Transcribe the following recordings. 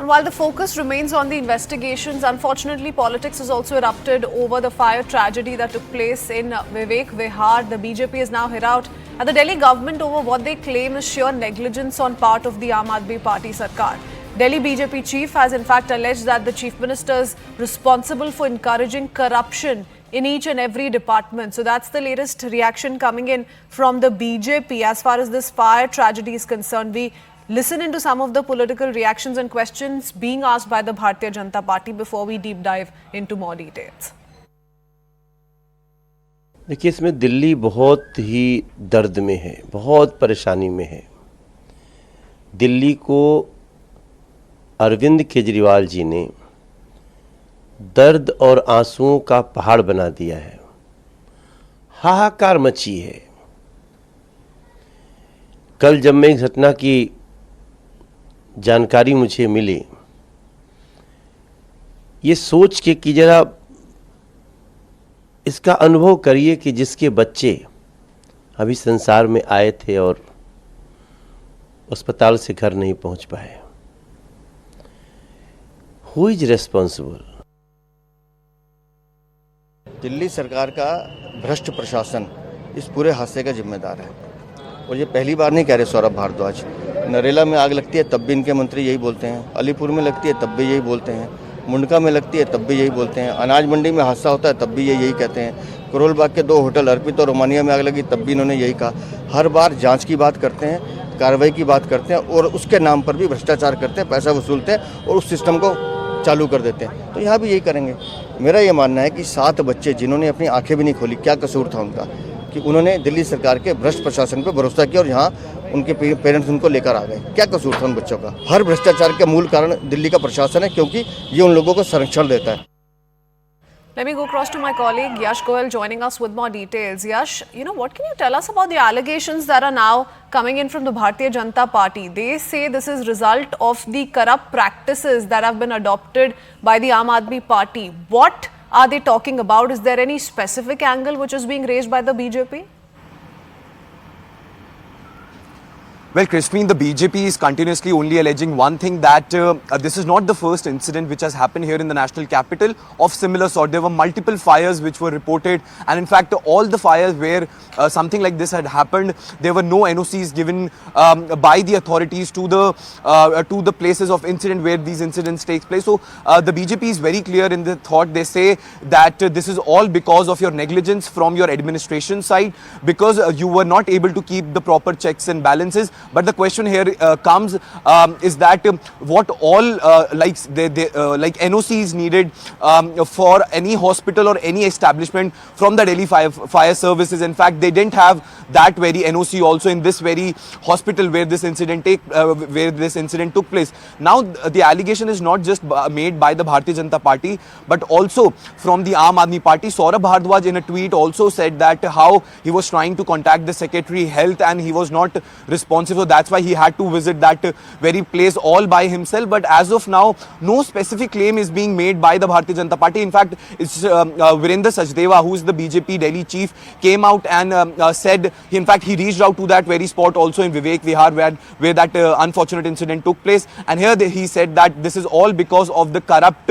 And while the focus remains on the investigations, unfortunately, politics has also erupted over the fire tragedy that took place in Vivek Vihar. The BJP is now hit out at the Delhi government over what they claim is sheer negligence on part of the Aam Aadmi Party Sarkar. Delhi BJP chief has in fact alleged that the chief minister is responsible for encouraging corruption in each and every department. So that's the latest reaction coming in from the BJP as far as this fire tragedy is concerned. We listen into some of the political reactions and questions being asked by the Bharatiya Janata Party before we deep dive into more details. देखिए, इसमें दिल्ली बहुत ही दर्द में है, बहुत परेशानी में है। दिल्ली को अरविंद केजरीवाल जी ने दर्द और आंसुओं का पहाड़ बना दिया है। हाहाकार मची है। कल जब मैं इस घटना की जानकारी मुझे मिली, ये सोच के कि जरा इसका अनुभव करिए कि जिसके बच्चे अभी संसार में आए थे और अस्पताल से घर नहीं पहुंच पाए। Who is responsible? दिल्ली सरकार का भ्रष्ट प्रशासन इस पूरे हादसे का जिम्मेदार है। और ये पहली बार नहीं कह रहे सौरभ भारद्वाज। नरेला में आग लगती है तब भी इनके मंत्री यही बोलते हैं, अलीपुर में लगती है तब भी यही बोलते हैं, मुंडका में लगती है तब भी यही बोलते हैं, अनाज मंडी में हादसा होता है तब भी ये यही कहते हैं, करोल बाग के 2 होटल अर्पित और रोमानिया में आग लगी तब भी इन्होंने यही कहा। हर बार जांच की बात करते हैं, कार्रवाई की बात करते हैं और उसके नाम पर भी भ्रष्टाचार करते हैं, पैसा वसूलते हैं और उस सिस्टम को चालू कर देते हैं। तो यहाँ भी यही करेंगे। मेरा ये मानना है कि 7 बच्चे जिन्होंने अपनी आंखें भी नहीं खोली, क्या कसूर था उनका कि उन्होंने दिल्ली सरकार के भ्रष्ट प्रशासन पर भरोसा किया और यहाँ उनके पेरेंट्स उनको लेकर आ गए। क्या कसूर था उन बच्चों का? हर भ्रष्टाचार का मूल कारण दिल्ली का प्रशासन है, क्योंकि ये उन लोगों को संरक्षण देता है। Let me go across to my colleague Yash Goyal joining us with more details. Yash, what can you tell us about the allegations that are now coming in from the Bharatiya Janata Party? They say this is result of the corrupt practices that have been adopted by the Aam Aadmi Party. What are they talking about? Is there any specific angle which is being raised by the BJP? Well, Crispin, the BJP is continuously only alleging one thing, that this is not the first incident which has happened here in the national capital of similar sort. There were multiple fires which were reported, and in fact all the fires where something like this had happened, there were no NOCs given by the authorities to the places of incident where these incidents take place. So the BJP is very clear in the thought. They say that this is all because of your negligence from your administration side, because you were not able to keep the proper checks and balances. But the question here comes is that what all like NOC is needed for any hospital or any establishment from the Delhi fire services. In fact, they didn't have that very NOC also in this very hospital where this incident took place. Now the allegation is not just made by the Bharatiya Janata Party, but also from the Aam Aadmi Party. Saurabh Bhardwaj in a tweet also said that how he was trying to contact the Secretary Health and he was not responsive. So that's why he had to visit that very place all by himself. But as of now, no specific claim is being made by the Bharatiya Janata Party. In fact, it's Virendra Sachdeva, who is the BJP Delhi chief, came out and said, in fact, he reached out to that very spot also in Vivek Vihar where that unfortunate incident took place. And here he said that this is all because of the corrupt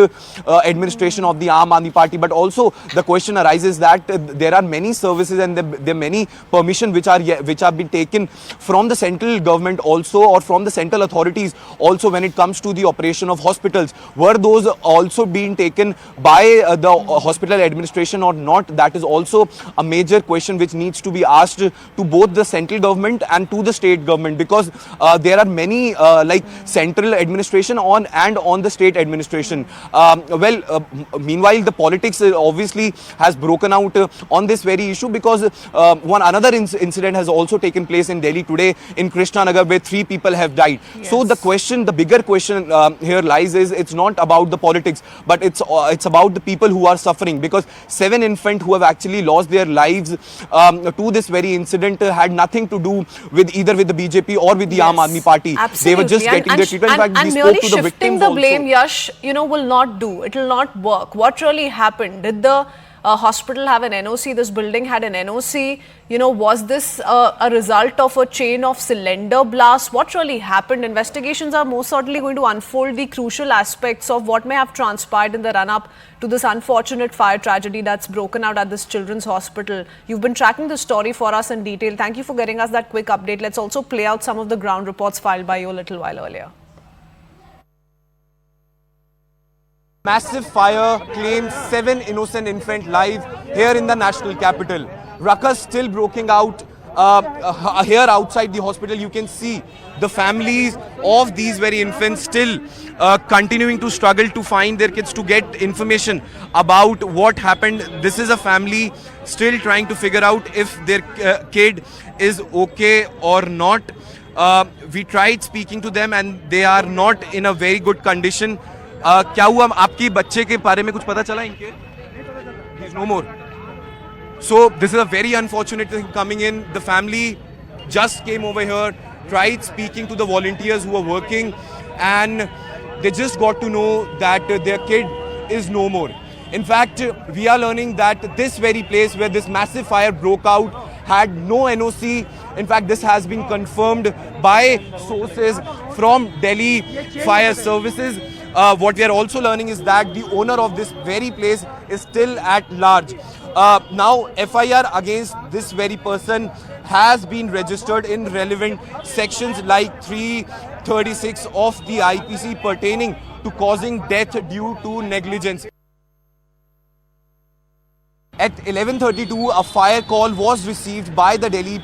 administration of the Aam Aadmi Party. But also the question arises that there are many services and there are many permissions which have been taken from the central government also, or from the central authorities also, when it comes to the operation of hospitals. Were those also being taken by the hospital administration or not? That is also a major question which needs to be asked to both the central government and to the state government, because there are many like central administration on the state administration. Meanwhile, the politics obviously has broken out on this very issue, because another incident has also taken place in Delhi today in Krishnanagar, where 3 people have died. Yes. So the bigger question here lies is, it's not about the politics, but it's about the people who are suffering, because 7 infants who have actually lost their lives to this very incident had nothing to do with either with the BJP or with the Aam Aadmi Party. Absolutely. They were just getting their treatment. In fact, and we merely spoke to the shifting victims the also. blame, Yash, will not do. It will not work. What really happened? Did the hospital have an NOC, this building had an NOC. You know, was this a result of a chain of cylinder blasts? What really happened? Investigations are most certainly going to unfold the crucial aspects of what may have transpired in the run-up to this unfortunate fire tragedy that's broken out at this children's hospital. You've been tracking the story for us in detail. Thank you for getting us that quick update. Let's also play out some of the ground reports filed by you a little while earlier. Massive fire claimed 7 innocent infant lives here in the national capital. Ruckus still breaking out here outside the hospital. You can see the families of these very infants still continuing to struggle to find their kids, to get information about what happened. This is a family still trying to figure out if their kid is okay or not. We tried speaking to them and they are not in a very good condition. क्या हुआ आपकी बच्चे के बारे में कुछ पता चला इनके? He is no more. So this is a very unfortunate thing coming in. The family just came over here, tried speaking to the volunteers who are working, and they just got to know that their kid is no more. In fact, we are learning that this very place where this massive fire broke out had no NOC. In fact, this has been confirmed by sources from Delhi Fire Services. What we are also learning is that the owner of this very place is still at large. Now, FIR against this very person has been registered in relevant sections like 336 of the IPC pertaining to causing death due to negligence. At 11:32, a fire call was received by the Delhi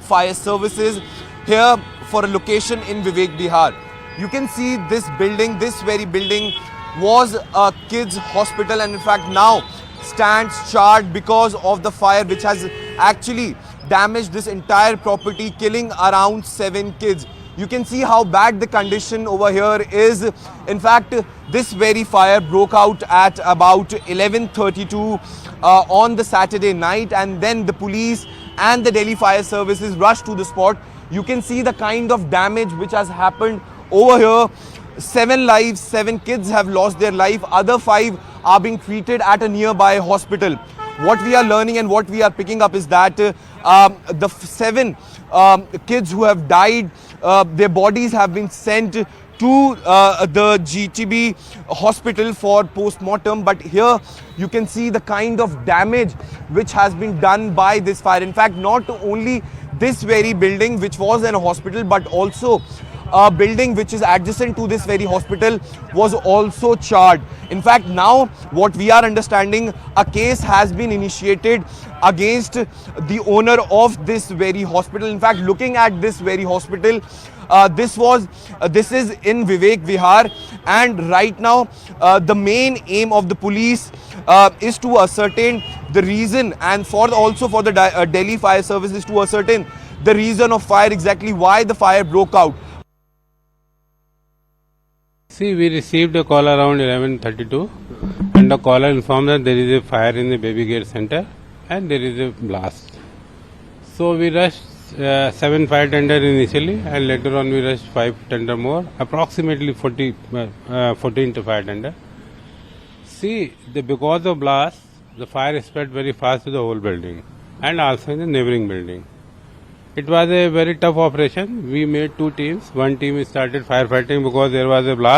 Fire Services here for a location in Vivek Bihar. You can see this building, this very building was a kids' hospital and in fact now stands charred because of the fire which has actually damaged this entire property, killing around 7 kids. You can see how bad the condition over here is. In fact, this very fire broke out at about 11:32 on the Saturday night, and then the police and the Delhi Fire Services rushed to the spot. You can see the kind of damage which has happened over here. 7 lives, 7 kids have lost their life. Other 5 are being treated at a nearby hospital. What we are learning and what we are picking up is that the 7 kids who have died, their bodies have been sent to the GTB hospital for post-mortem. But here you can see the kind of damage which has been done by this fire. In fact, not only this very building which was in a hospital, but also a building which is adjacent to this very hospital was also charred. In fact, now what we are understanding, a case has been initiated against the owner of this very hospital. In fact, looking at this very hospital, this is in Vivek Vihar, and right now the main aim of the police is to ascertain the reason, and also for the Delhi Fire Service is to ascertain the reason of fire, exactly why the fire broke out. See, we received a call around 11:32 and the caller informed that there is a fire in the baby gate center and there is a blast. So we rushed 7 fire tender initially and later on we rushed 5 tender more, approximately 14 to fire tender. See, because of blast, the fire spread very fast to the whole building and also in the neighboring building. It was a very tough operation. We made 2 teams. One team started firefighting because there was a blast.